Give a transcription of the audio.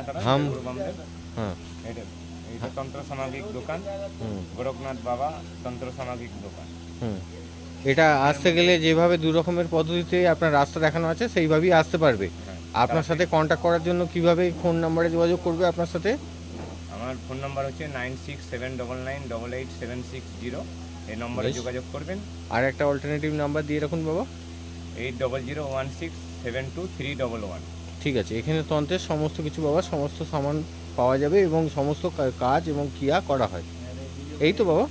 তারা হাম। গুরু বামদেব। হ্যাঁ। এটা এটা তন্ত্র সামগ্রিক দোকান, গোরখনাথ বাবা তন্ত্র সামগ্রিক দোকান। হুম। এটা আসতে গেলে যেভাবে দু রকমের পদ্ধতিতে আপনার রাস্তা দেখানো আছে সেইভাবেই আসতে পারবে। হ্যাঁ, আপনার সাথে কন্ট্যাক্ট করার জন্য কিভাবে ফোন নাম্বারে যোগাযোগ করবে আপনার সাথে? আমার ফোন নাম্বার হচ্ছে 9679998760। এই নম্বরে বেশ। যোগাযোগ করবেন। আর একটা অল্টারনেটিভ নাম্বার দিয়ে রাখুন বাবা। 8001672311। ঠিক আছে, এখানে তন্ত্রের সমস্ত কিছু বাবা, সমস্ত সামান পাওয়া যাবে এবং সমস্ত কাজ এবং ক্রিয়া করা হয়। এই তো বাবা।